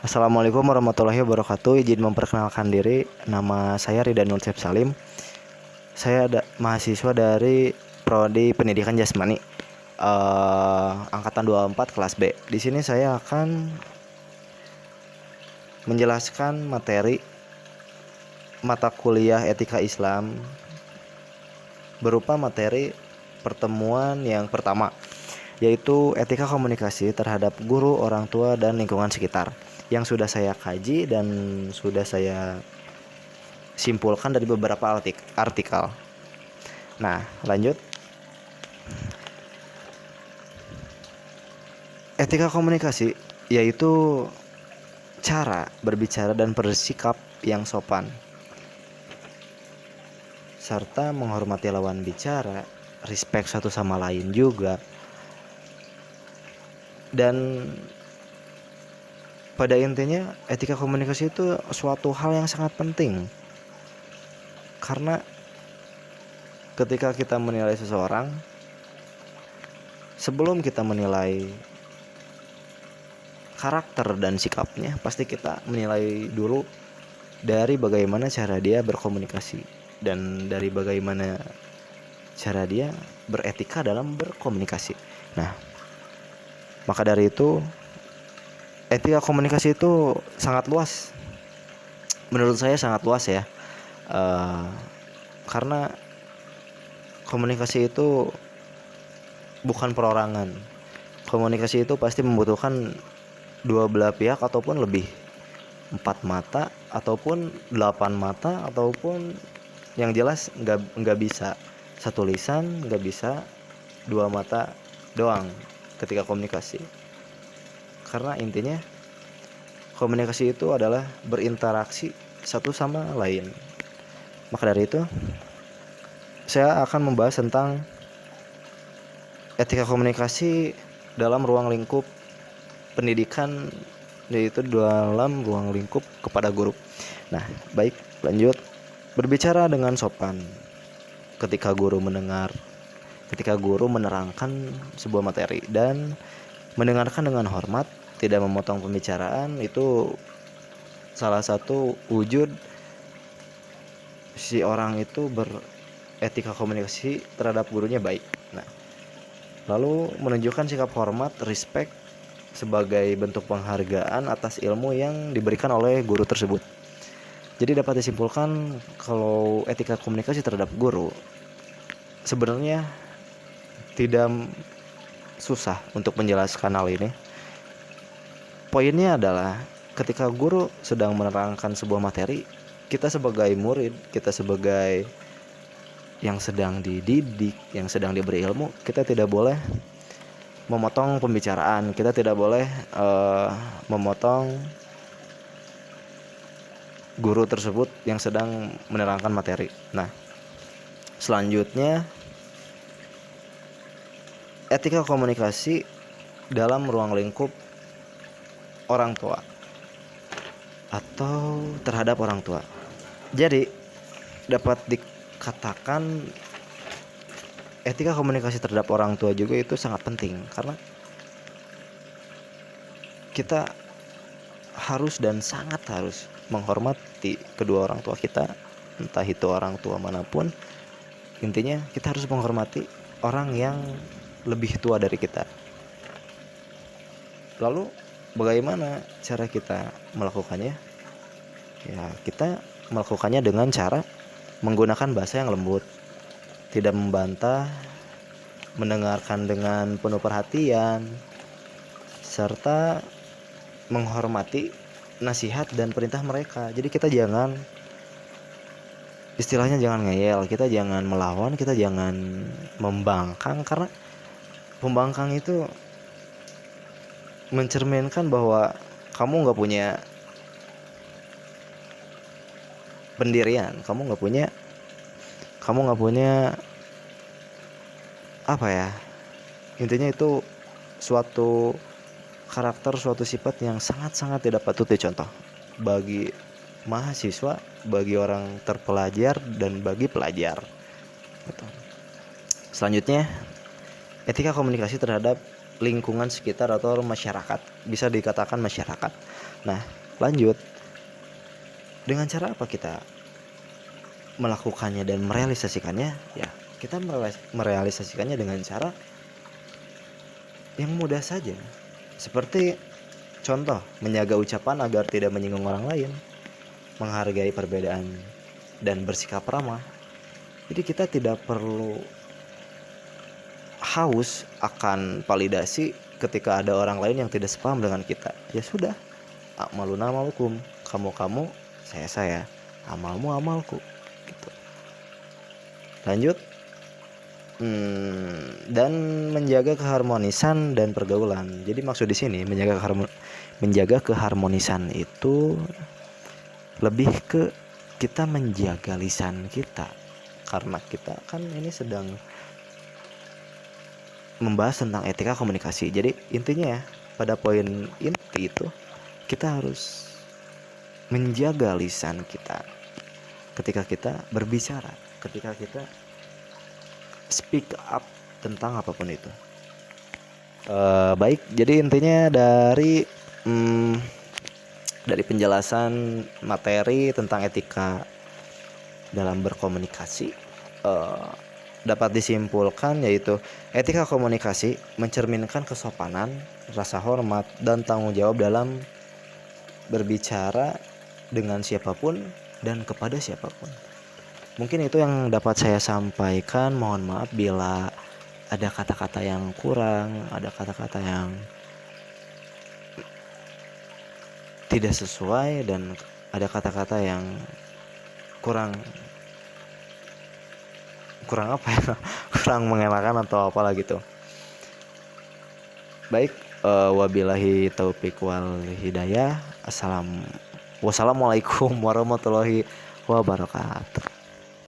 Assalamualaikum warahmatullahi wabarakatuh. Izin memperkenalkan diri, nama saya Ridhanul Syef Salim. Saya mahasiswa dari Prodi Pendidikan Jasmani, angkatan 24 kelas B. Di sini saya akan menjelaskan materi mata kuliah Etika Islam berupa materi pertemuan yang pertama, yaitu etika komunikasi terhadap guru, orang tua, dan lingkungan sekitar, yang sudah saya kaji dan sudah saya simpulkan dari beberapa artikel. Nah, lanjut. Etika komunikasi yaitu cara berbicara dan bersikap yang sopan, serta menghormati lawan bicara, respect satu sama lain juga. Dan pada intinya etika komunikasi itu suatu hal yang sangat penting, karena ketika kita menilai seseorang, sebelum kita menilai karakter dan sikapnya, pasti kita menilai dulu dari bagaimana cara dia berkomunikasi dan dari bagaimana cara dia beretika dalam berkomunikasi. Nah, maka dari itu etika komunikasi itu sangat luas. Menurut saya sangat luas ya, karena komunikasi itu bukan perorangan. Komunikasi itu pasti membutuhkan dua belah pihak ataupun lebih, 4 mata ataupun 8 mata, ataupun yang jelas nggak bisa satu lisan, nggak bisa 2 mata doang ketika komunikasi. Karena intinya komunikasi itu adalah berinteraksi satu sama lain. Maka dari itu saya akan membahas tentang etika komunikasi dalam ruang lingkup pendidikan, yaitu dalam ruang lingkup kepada guru. Nah, baik, lanjut. Berbicara dengan sopan ketika guru menerangkan sebuah materi, dan mendengarkan dengan hormat, tidak memotong pembicaraan, itu salah satu wujud si orang itu beretika komunikasi terhadap gurunya baik. Nah, lalu menunjukkan sikap hormat, respect, sebagai bentuk penghargaan atas ilmu yang diberikan oleh guru tersebut. Jadi dapat disimpulkan kalau etika komunikasi terhadap guru sebenarnya tidak susah untuk menjelaskan hal ini. Poinnya adalah ketika guru sedang menerangkan sebuah materi, kita sebagai murid, kita sebagai yang sedang dididik, yang sedang diberi ilmu, kita tidak boleh memotong pembicaraan, kita tidak boleh memotong guru tersebut yang sedang menerangkan materi. Nah, selanjutnya etika komunikasi dalam ruang lingkup orang tua atau terhadap orang tua. Jadi dapat dikatakan etika komunikasi terhadap orang tua juga itu sangat penting, karena kita harus dan sangat harus menghormati kedua orang tua kita, entah itu orang tua manapun. Intinya kita harus menghormati orang yang lebih tua dari kita. Lalu bagaimana cara kita melakukannya? Ya, kita melakukannya dengan cara menggunakan bahasa yang lembut, tidak membantah, mendengarkan dengan penuh perhatian, serta menghormati nasihat dan perintah mereka. Jadi kita jangan, istilahnya jangan ngeyel, kita jangan melawan, kita jangan membangkang, karena pembangkang itu mencerminkan bahwa kamu nggak punya pendirian, kamu nggak punya apa ya, intinya itu suatu karakter, suatu sifat yang sangat-sangat tidak patut dicontoh bagi mahasiswa, bagi orang terpelajar, dan bagi pelajar. Selanjutnya, etika komunikasi terhadap lingkungan sekitar atau masyarakat, bisa dikatakan masyarakat. Nah, lanjut. Dengan cara apa kita melakukannya dan merealisasikannya? Ya, kita merealisasikannya dengan cara yang mudah saja. Seperti contoh, menjaga ucapan agar tidak menyinggung orang lain, menghargai perbedaan dan bersikap ramah. Jadi kita tidak perlu haus akan validasi ketika ada orang lain yang tidak sepaham dengan kita. Ya sudah, amaluna amalukum, kamu saya, amalmu amalku, gitu. Lanjut. Dan menjaga keharmonisan dan pergaulan. Jadi maksud di sini menjaga keharmonisan itu lebih ke kita menjaga lisan kita, karena kita kan ini sedang membahas tentang etika komunikasi. Jadi intinya ya, pada poin inti itu kita harus menjaga lisan kita ketika kita berbicara, ketika kita speak up tentang apapun itu. Baik, jadi intinya dari penjelasan materi tentang etika dalam berkomunikasi, dapat disimpulkan yaitu etika komunikasi mencerminkan kesopanan, rasa hormat, dan tanggung jawab dalam berbicara dengan siapapun dan kepada siapapun. Mungkin itu yang dapat saya sampaikan. Mohon maaf bila ada kata-kata yang kurang, ada kata-kata yang tidak sesuai, dan ada kata-kata yang kurang apa ya, kurang mengenakan atau apalah gitu. Baik, wabillahi taufik wal hidayah. Wassalamualaikum warahmatullahi wabarakatuh.